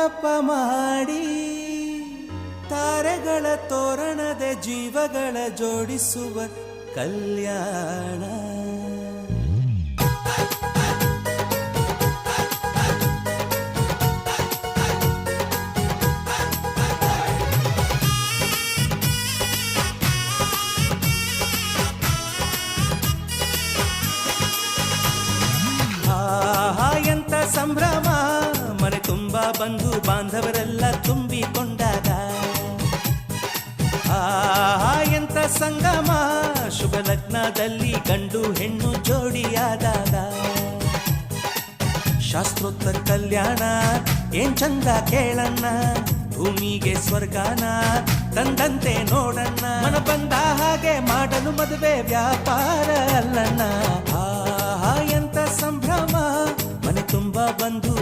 ಮಂಟಪ ಮಾಡಿ ತಾರೆಗಳ ತೋರಣದೆ ಜೀವಗಳ ಜೋಡಿಸುವ ಕಲ್ಯಾಣ. ಎಂತ ಸಂಭ್ರಮ, ಮನೆ ತುಂಬಾ ಬಂಧು ಬಾಂಧವರೆಲ್ಲ ತುಂಬಿಕೊಂಡಾಗ. ಎಂತ ಸಂಗಮ, ಶುಭ ಲಗ್ನದಲ್ಲಿ ಗಂಡು ಹೆಣ್ಣು ಜೋಡಿಯಾದಾಗ. ಶಾಸ್ತ್ರೋತ್ತರ ಕಲ್ಯಾಣ ಏನ್ ಚಂದ ಕೇಳಣ್ಣ, ಭೂಮಿಗೆ ಸ್ವರ್ಗಾನ ತಂದಂತೆ ನೋಡಣ್ಣ. ಮನ ಬಂದ ಹಾಗೆ ಮಾಡಲು ಮದುವೆ ವ್ಯಾಪಾರ ಅಲ್ಲಣ್ಣ. ಎಂತ ಸಂಭ್ರಮ, ಮನೆ ತುಂಬ ಬಂಧು